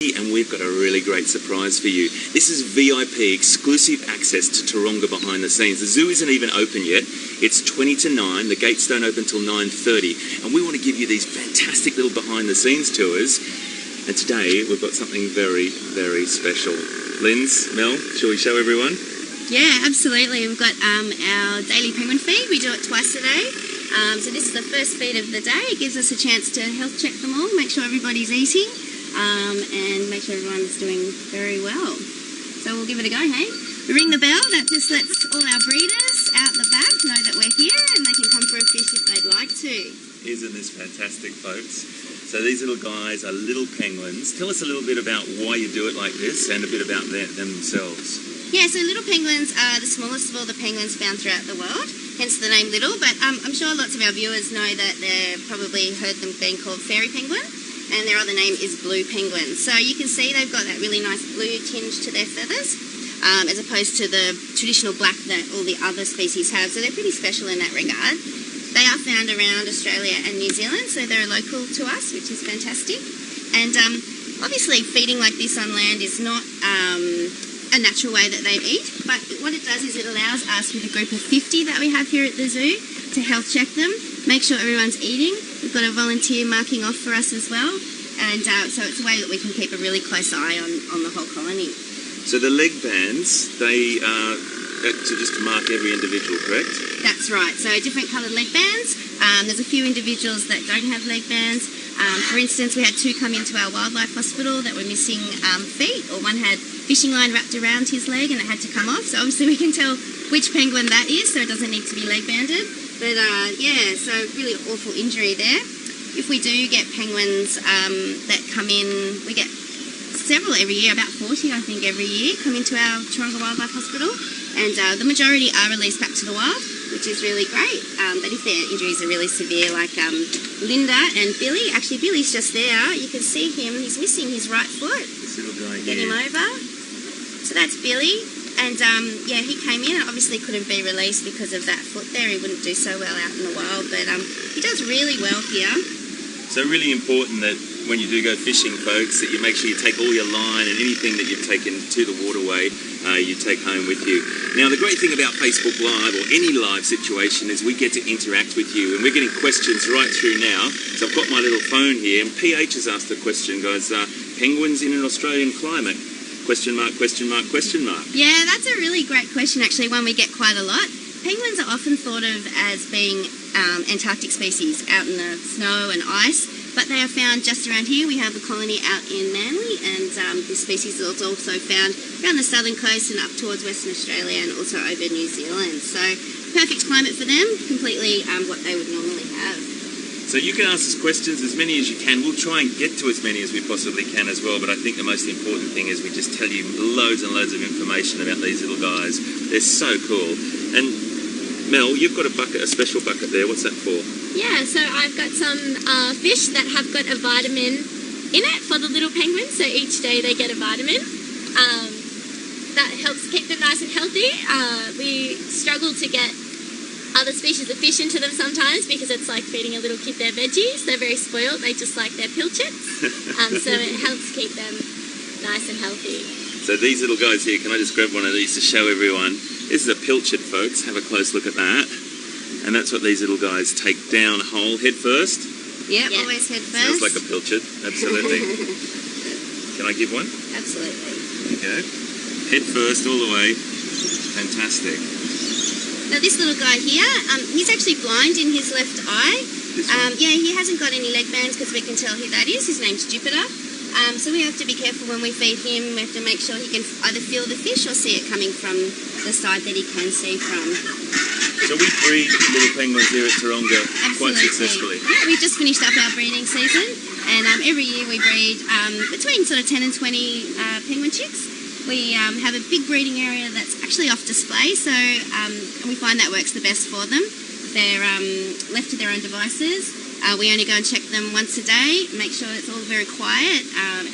And we've got a really great surprise for you. This is VIP, exclusive access to Taronga behind the scenes. The zoo isn't even open yet. It's 20 to 9. The gates don't open till 9:30. And we want to give you these fantastic little behind the scenes tours. And today we've got something very, very special. Linz, Mel, shall we show everyone? Yeah, absolutely. We've got our daily penguin feed. We do it twice a day. So this is the first feed of the day. It gives us a chance to health check them all, make sure everybody's eating. And make sure everyone's doing very well. So we'll give it a go, hey? We ring the bell, that just lets all our breeders out the back know that we're here and they can come for a fish if they'd like to. Isn't this fantastic, folks? So these little guys are little penguins. Tell us a little bit about why you do it like this and a bit about themselves. Yeah, so little penguins are the smallest of all the penguins found throughout the world, hence the name little, but I'm sure lots of our viewers know that they've probably heard them being called fairy penguin. And their other name is blue penguin. So you can see they've got that really nice blue tinge to their feathers, as opposed to the traditional black that all the other species have. So they're pretty special in that regard. They are found around Australia and New Zealand, so they're local to us, which is fantastic. And obviously feeding like this on land is not a natural way that they eat, but what it does is it allows us, with a group of 50 that we have here at the zoo, to health check them, make sure everyone's eating. We've got a volunteer marking off for us as well, and so it's a way that we can keep a really close eye on the whole colony. So the leg bands, they are just to mark every individual, correct? That's right, so different coloured leg bands. There's a few individuals that don't have leg bands. For instance, we had 2 come into our wildlife hospital that were missing feet, or one had fishing line wrapped around his leg and it had to come off, so obviously we can tell which penguin that is, so it doesn't need to be leg banded. But yeah, so really awful injury there. If we do get penguins that come in, we get several every year, about 40 I think every year, come into our Taronga Wildlife Hospital, and the majority are released back to the wild, which is really great. But if their injuries are really severe, like Linda and Billy, actually Billy's just there, you can see him, he's missing his right foot. This little guy Get here. him over. So that's Billy. And yeah, he came in and obviously couldn't be released because of that foot there. He wouldn't do so well out in the wild, but he does really well here. So really important that when you do go fishing, folks, that you make sure you take all your line and anything that you've taken to the waterway, you take home with you. Now, the great thing about Facebook Live or any live situation is we get to interact with you, and we're getting questions right through now. So I've got my little phone here, and PH has asked the question, guys, penguins in an Australian climate? Question mark, question mark, question mark. Yeah, that's a really great question, actually, one we get quite a lot. Penguins are often thought of as being Antarctic species out in the snow and ice, but they are found just around here. We have a colony out in Manly, and this species is also found around the southern coast and up towards Western Australia and also over New Zealand. So perfect climate for them, completely what they would normally have. So you can ask us questions as many as you can. We'll try and get to as many as we possibly can as well, but I think the most important thing is we just tell you loads and loads of information about these little guys. They're so cool. And Mel, you've got a bucket, a special bucket there. What's that for? Yeah, so I've got some fish that have got a vitamin in it for the little penguins, so each day they get a vitamin. That helps keep them nice and healthy. We struggle to get other species of fish into them sometimes because it's like feeding a little kid their veggies. They're very spoiled. They just like their pilchards. So it helps keep them nice and healthy. So these little guys here, can I just grab one of these to show everyone? This is a pilchard, folks. Have a close look at that. And that's what these little guys take down whole, head first. Yep, yeah, always head first. Sounds like a pilchard, absolutely. Can I give one? Absolutely. There you go. Head first, all the way. Fantastic. Now this little guy here, he's actually blind in his left eye. Yeah, he hasn't got any leg bands because we can tell who that is. His name's Jupiter. So we have to be careful when we feed him. We have to make sure he can either feel the fish or see it coming from the side that he can see from. So we breed little penguins here at Taronga quite successfully. Yeah, we just finished up our breeding season, and every year we breed between sort of 10 and 20 penguin chicks. We have a big breeding area that's actually off display, so we find that works the best for them. They're left to their own devices. We only go and check them once a day, make sure it's all very quiet,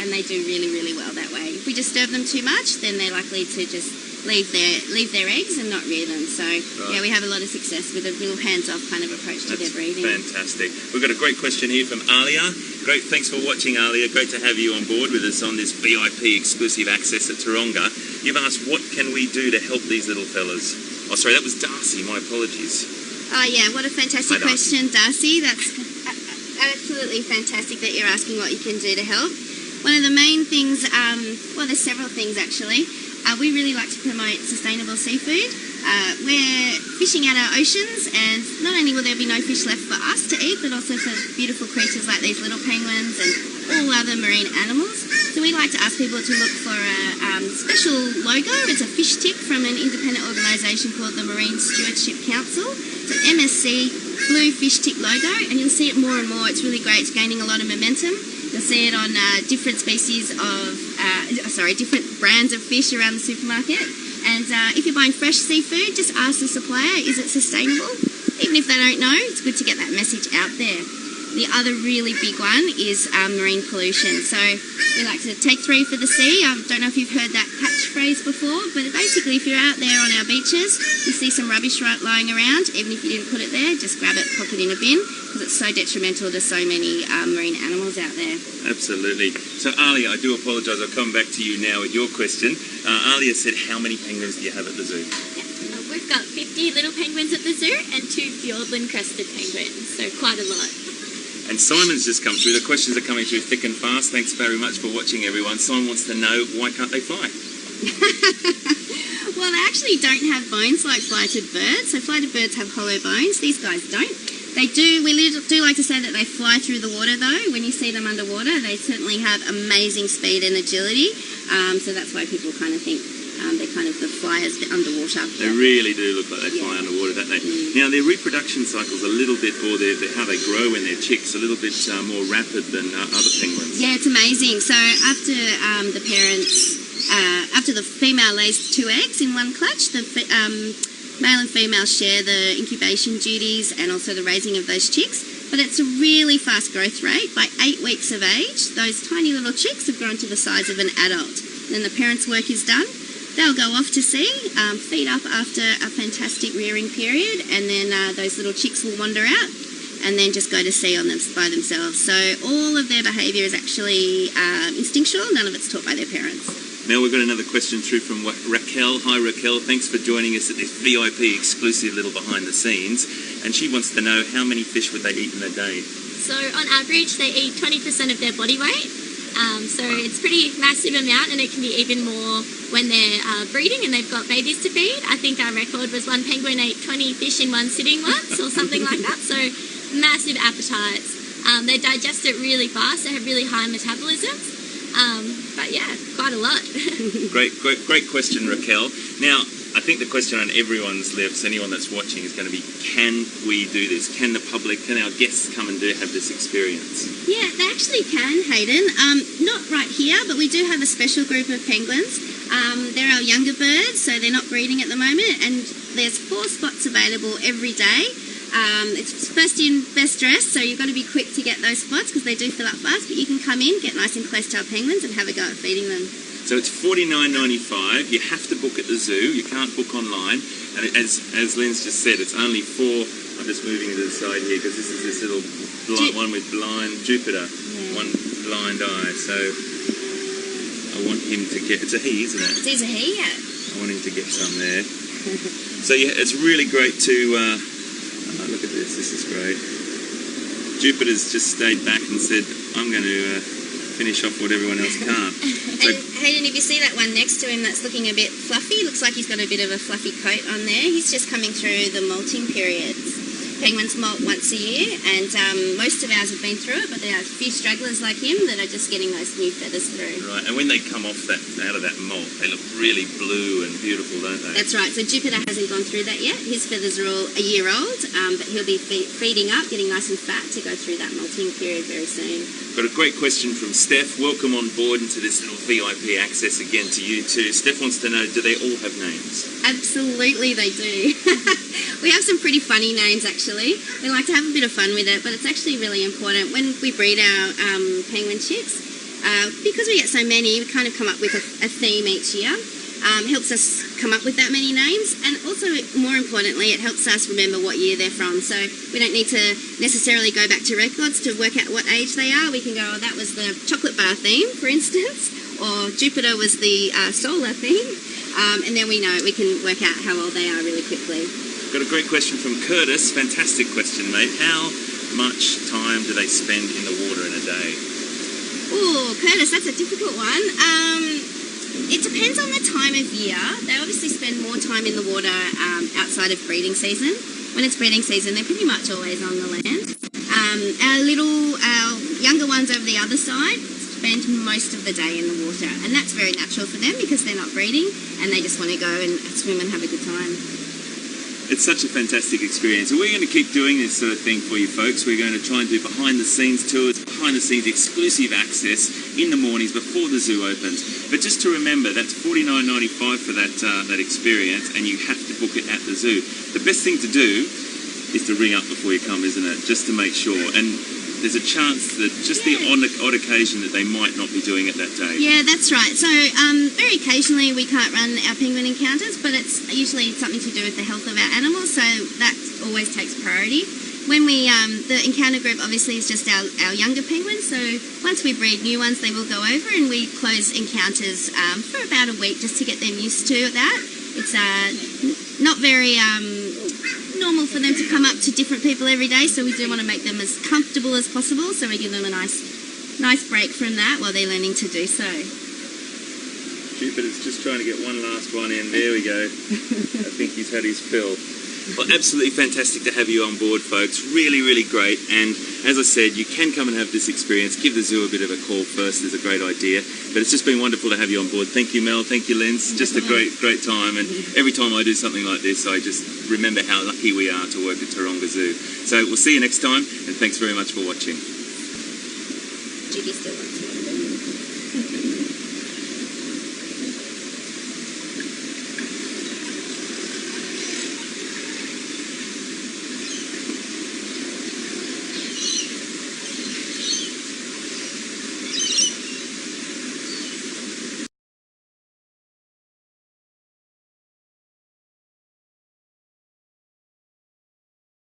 and they do really, really well that way. If we disturb them too much, then they're likely to just leave their eggs and not rear them. So yeah, we have a lot of success with a real hands-off kind of approach to their breeding. Fantastic. We've got a great question here from Alia. Great, thanks for watching, Alia. Great to have you on board with us on this VIP exclusive access at Taronga. You've asked, what can we do to help these little fellas? Oh, sorry, that was Darcy. My apologies. Oh yeah, what a fantastic question, Darcy. That's absolutely fantastic that you're asking what you can do to help. One of the main things, well, there's several things actually. We really like to promote sustainable seafood. We're fishing out our oceans, and not only will there be no fish left for us to eat, but also for beautiful creatures like these little penguins and all other marine animals. So we like to ask people to look for a special logo. It's a fish tick from an independent organisation called the Marine Stewardship Council. It's an MSC blue fish tick logo, and you'll see it more and more. It's really great. It's gaining a lot of momentum. You'll see it on different species of, different brands of fish around the supermarket. And if you're buying fresh seafood, just ask the supplier, is it sustainable? Even if they don't know, it's good to get that message out there. The other really big one is marine pollution. So we like to take three for the sea. I don't know if you've heard that catchphrase before, but basically if you're out there on our beaches, you see some rubbish lying around, even if you didn't put it there, just grab it, pop it in a bin, because it's so detrimental to so many marine animals out there. Absolutely. So Alia, I do apologise. I'll come back to you now with your question. Alia said, how many penguins do you have at the zoo? We've got 50 little penguins at the zoo and 2 Fiordland crested penguins, so quite a lot. And Simon's just come through. The questions are coming through thick and fast. Thanks very much for watching, everyone. Simon wants to know, why can't they fly? Well, they actually don't have bones like flighted birds. So flighted birds have hollow bones. These guys don't. They do. We do like to say that they fly through the water, though. When you see them underwater, they certainly have amazing speed and agility. So that's why people kind of think they're kind of the flyers underwater. They really do look like they fly underwater, don't they? Now, their reproduction cycle's a little bit, or how they grow when they're chicks, a little bit more rapid than other penguins. Yeah, it's amazing. So after the parents, after the female lays 2 eggs in one clutch, the male and female share the incubation duties and also the raising of those chicks. But it's a really fast growth rate. By 8 weeks of age, those tiny little chicks have grown to the size of an adult. Then the parents' work is done. They'll go off to sea, feed up after a fantastic rearing period, and then those little chicks will wander out and then just go to sea by themselves. So all of their behaviour is actually instinctual. None of it's taught by their parents. Now we've got another question through from Raquel. Hi Raquel, thanks for joining us at this VIP exclusive little behind the scenes. And she wants to know, how many fish would they eat in a day? So on average, they eat 20% of their body weight. So it's pretty massive amount, and it can be even more when they're breeding and they've got babies to feed. I think our record was one penguin ate 20 fish in one sitting once or something like that. So massive appetites. They digest it really fast. They have really high metabolisms. But yeah, quite a lot. Great question, Raquel. Now, I think the question on everyone's lips, anyone that's watching, is going to be, can we do this? Can the public, can our guests come and have this experience? Yeah, they actually can, Hayden. Not right here, but we do have a special group of penguins. They're our younger birds, so they're not breeding at the moment, and there's 4 spots available every day. It's first in, best dressed, so you've got to be quick to get those spots because they do fill up fast, but you can come in, get nice and close to our penguins and have a go at feeding them. So it's $49.95. You have to book at the zoo. You can't book online. And as Lynn's just said, it's only 4. I'm just moving to the side here because this is this little one with blind Jupiter, one blind eye. So I want him to get. It's a he, isn't it? It is a he, yeah. I want him to get some there. So yeah, it's really great to look at this. This is great. Jupiter's just stayed back and said, "I'm going to." Finish off what everyone else can't. So, and Hayden, if you see that one next to him that's looking a bit fluffy, looks like he's got a bit of a fluffy coat on there. He's just coming through the molting periods. Penguins molt once a year, and most of ours have been through it, but there are a few stragglers like him that are just getting those new feathers through. Right, and when they come off out of that molt, they look really blue and beautiful, don't they? That's right. So Jupiter hasn't gone through that yet. His feathers are all a year old, but he'll be feeding up, getting nice and fat to go through that molting period very soon. Got a great question from Steph. Welcome on board into this little VIP access again to you too. Steph wants to know, do they all have names? Absolutely they do. We have some pretty funny names actually. We like to have a bit of fun with it, but it's actually really important. When we breed our penguin chicks, because we get so many, we kind of come up with a theme each year. Helps us come up with that many names, and also, more importantly, it helps us remember what year they're from. So we don't need to necessarily go back to records to work out what age they are. We can go, oh, that was the chocolate bar theme, for instance, or Jupiter was the solar theme, and then we can work out how old they are really quickly. Got a great question from Curtis. Fantastic question, mate. How much time do they spend in the water in a day? Oh, Curtis, that's a difficult one. It depends on the time of year. They obviously spend more time in the water outside of breeding season. When it's breeding season, they're pretty much always on the land. Our younger ones over the other side spend most of the day in the water, and that's very natural for them because they're not breeding and they just want to go and swim and have a good time. It's such a fantastic experience, and we're going to keep doing this sort of thing for you folks. We're going to try and do behind-the-scenes tours, behind-the-scenes exclusive access in the mornings before the zoo opens. But just to remember, that's $49.95 for that experience, and you have to book it at the zoo. The best thing to do is to ring up before you come, isn't it? Just to make sure. And there's a chance that just the odd occasion that they might not be doing it that day. Yeah, that's right. So very occasionally we can't run our penguin encounters, but it's usually something to do with the health of our animals, so that always takes priority. When we, the encounter group obviously is just our younger penguins, so once we breed new ones they will go over, and we close encounters for about a week just to get them used to that. It's not very normal for them to come up to different people every day, so we do want to make them as comfortable as possible, so we give them a nice break from that while they're learning to do so. Jupiter's just trying to get one last one in. There we go. I think he's had his fill. Well, absolutely fantastic to have you on board, folks. Really, really great. And as I said, you can come and have this experience. Give the zoo a bit of a call first. There's a great idea. But it's just been wonderful to have you on board. Thank you, Mel. Thank you, Linz. Just a great time. And every time I do something like this, I just remember how lucky we are to work at Taronga Zoo. So we'll see you next time. And thanks very much for watching. Judy still wants